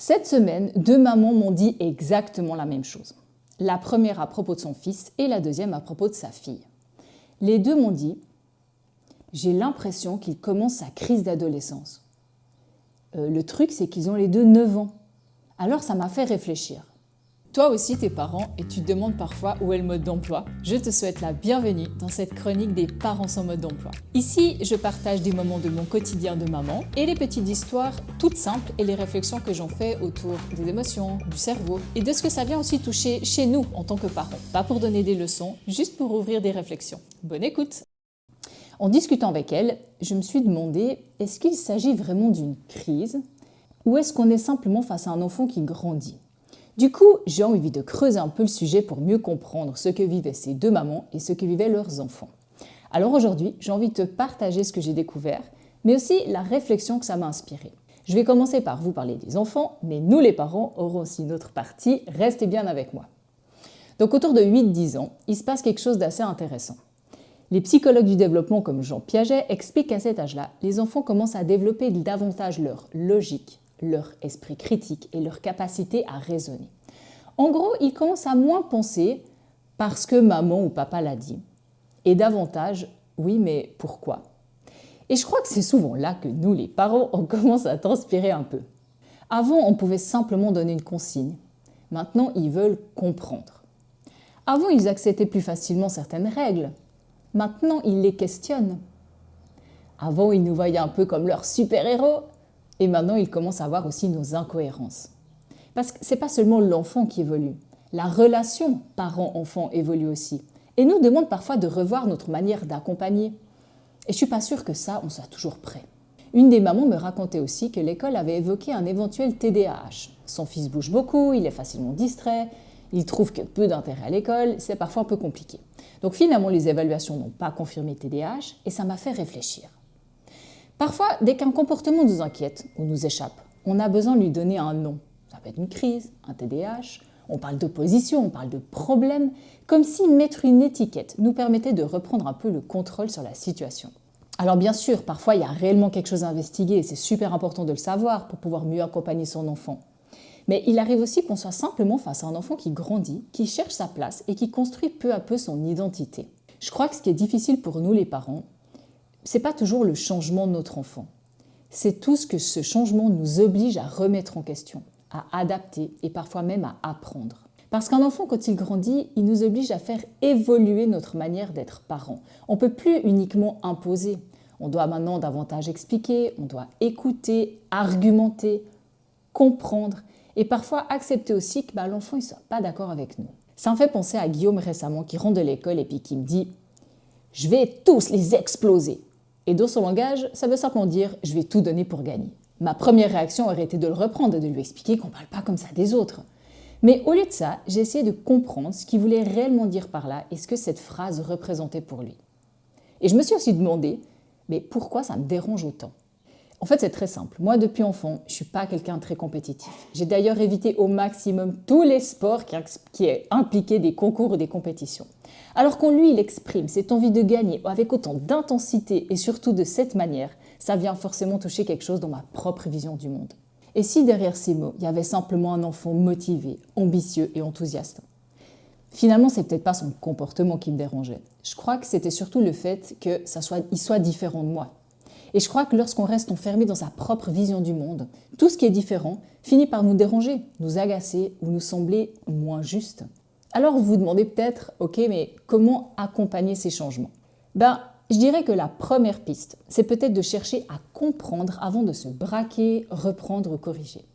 Cette semaine, deux mamans m'ont dit exactement la même chose. La première à propos de son fils et la deuxième à propos de sa fille. Les deux m'ont dit « J'ai l'impression qu'il commence sa crise d'adolescence. Le truc, c'est qu'ils ont les deux 9 ans. » Alors ça m'a fait réfléchir. Toi aussi t'es parent et tu te demandes parfois où est le mode d'emploi. Je te souhaite la bienvenue dans cette chronique des parents sans mode d'emploi. Ici, je partage des moments de mon quotidien de maman et les petites histoires toutes simples et les réflexions que j'en fais autour des émotions, du cerveau et de ce que ça vient aussi toucher chez nous en tant que parents. Pas pour donner des leçons, juste pour ouvrir des réflexions. Bonne écoute! En discutant avec elle, je me suis demandé, est-ce qu'il s'agit vraiment d'une crise ou est-ce qu'on est simplement face à un enfant qui grandit? Du coup, j'ai envie de creuser un peu le sujet pour mieux comprendre ce que vivaient ces deux mamans et ce que vivaient leurs enfants. Alors aujourd'hui, j'ai envie de te partager ce que j'ai découvert, mais aussi la réflexion que ça m'a inspirée. Je vais commencer par vous parler des enfants, mais nous les parents aurons aussi notre partie, restez bien avec moi. Donc autour de 8-10 ans, il se passe quelque chose d'assez intéressant. Les psychologues du développement comme Jean Piaget expliquent qu'à cet âge-là, les enfants commencent à développer davantage leur logique, leur esprit critique et leur capacité à raisonner. En gros, ils commencent à moins penser parce que maman ou papa l'a dit, et davantage, oui, mais pourquoi? Et je crois que c'est souvent là que nous, les parents, on commence à transpirer un peu. Avant, on pouvait simplement donner une consigne. Maintenant, ils veulent comprendre. Avant, ils acceptaient plus facilement certaines règles. Maintenant, ils les questionnent. Avant, ils nous voyaient un peu comme leurs super-héros. Et maintenant, ils commencent à voir aussi nos incohérences. Parce que ce n'est pas seulement l'enfant qui évolue. La relation parent-enfant évolue aussi. Et nous demande parfois de revoir notre manière d'accompagner. Et je ne suis pas sûre que ça, on soit toujours prêt. Une des mamans me racontait aussi que l'école avait évoqué un éventuel TDAH. Son fils bouge beaucoup, il est facilement distrait, il trouve que peu d'intérêt à l'école, c'est parfois un peu compliqué. Donc finalement, les évaluations n'ont pas confirmé TDAH et ça m'a fait réfléchir. Parfois, dès qu'un comportement nous inquiète ou nous échappe, on a besoin de lui donner un nom. Ça peut être une crise, un TDAH, on parle d'opposition, on parle de problème, comme si mettre une étiquette nous permettait de reprendre un peu le contrôle sur la situation. Alors bien sûr, parfois il y a réellement quelque chose à investiguer et c'est super important de le savoir pour pouvoir mieux accompagner son enfant. Mais il arrive aussi qu'on soit simplement face à un enfant qui grandit, qui cherche sa place et qui construit peu à peu son identité. Je crois que ce qui est difficile pour nous les parents, c'est pas toujours le changement de notre enfant. C'est tout ce que ce changement nous oblige à remettre en question, à adapter et parfois même à apprendre. Parce qu'un enfant, quand il grandit, il nous oblige à faire évoluer notre manière d'être parent. On ne peut plus uniquement imposer. On doit maintenant davantage expliquer, on doit écouter, argumenter, comprendre et parfois accepter aussi que l'enfant ne soit pas d'accord avec nous. Ça me fait penser à Guillaume récemment qui rentre de l'école et puis qui me dit « Je vais tous les exploser ». Et dans son langage, ça veut simplement dire « je vais tout donner pour gagner ». Ma première réaction aurait été de le reprendre et de lui expliquer qu'on ne parle pas comme ça des autres. Mais au lieu de ça, j'ai essayé de comprendre ce qu'il voulait réellement dire par là et ce que cette phrase représentait pour lui. Et je me suis aussi demandé, mais pourquoi ça me dérange autant? En fait, c'est très simple. Moi, depuis enfant, je ne suis pas quelqu'un de très compétitif. J'ai d'ailleurs évité au maximum tous les sports qui impliquaient des concours ou des compétitions. Alors quand lui, il exprime cette envie de gagner avec autant d'intensité et surtout de cette manière, ça vient forcément toucher quelque chose dans ma propre vision du monde. Et si derrière ces mots, il y avait simplement un enfant motivé, ambitieux et enthousiaste? Finalement, c'est peut-être pas son comportement qui me dérangeait. Je crois que c'était surtout le fait qu'il soit différent de moi. Et je crois que lorsqu'on reste enfermé dans sa propre vision du monde, tout ce qui est différent finit par nous déranger, nous agacer ou nous sembler moins juste. Alors vous vous demandez peut-être, ok, mais comment accompagner ces changements? Je dirais que la première piste, c'est peut-être de chercher à comprendre avant de se braquer, reprendre ou corriger.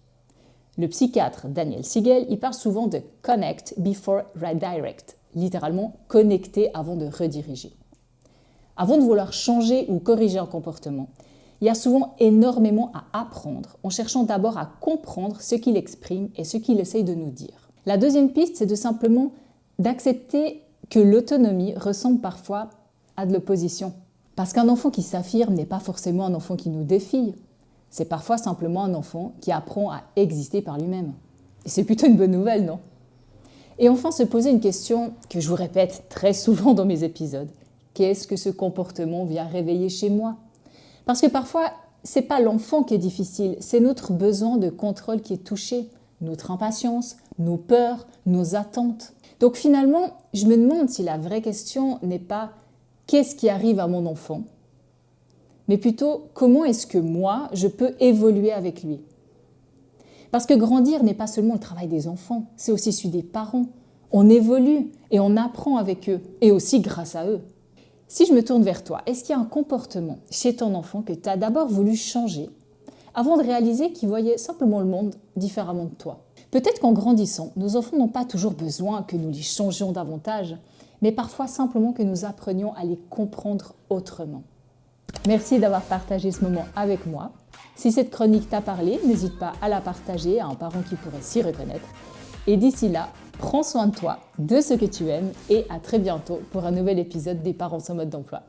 Le psychiatre Daniel Siegel, il parle souvent de « connect before redirect », littéralement « connecter avant de rediriger ». Avant de vouloir changer ou corriger un comportement, il y a souvent énormément à apprendre en cherchant d'abord à comprendre ce qu'il exprime et ce qu'il essaye de nous dire. La deuxième piste, c'est de simplement d'accepter que l'autonomie ressemble parfois à de l'opposition. Parce qu'un enfant qui s'affirme n'est pas forcément un enfant qui nous défie. C'est parfois simplement un enfant qui apprend à exister par lui-même. Et c'est plutôt une bonne nouvelle, non? Et enfin, se poser une question que je vous répète très souvent dans mes épisodes. Qu'est-ce que ce comportement vient réveiller chez moi? Parce que parfois, c'est pas l'enfant qui est difficile, c'est notre besoin de contrôle qui est touché, notre impatience, nos peurs, nos attentes. Donc finalement, je me demande si la vraie question n'est pas qu'est-ce qui arrive à mon enfant, mais plutôt comment est-ce que moi, je peux évoluer avec lui. Parce que grandir n'est pas seulement le travail des enfants, c'est aussi celui des parents. On évolue et on apprend avec eux, et aussi grâce à eux. Si je me tourne vers toi, est-ce qu'il y a un comportement chez ton enfant que tu as d'abord voulu changer avant de réaliser qu'il voyait simplement le monde différemment de toi? Peut-être qu'en grandissant, nos enfants n'ont pas toujours besoin que nous les changions davantage, mais parfois simplement que nous apprenions à les comprendre autrement. Merci d'avoir partagé ce moment avec moi. Si cette chronique t'a parlé, n'hésite pas à la partager à un parent qui pourrait s'y reconnaître. Et d'ici là, prends soin de toi, de ce que tu aimes et à très bientôt pour un nouvel épisode des Parents en mode d'emploi.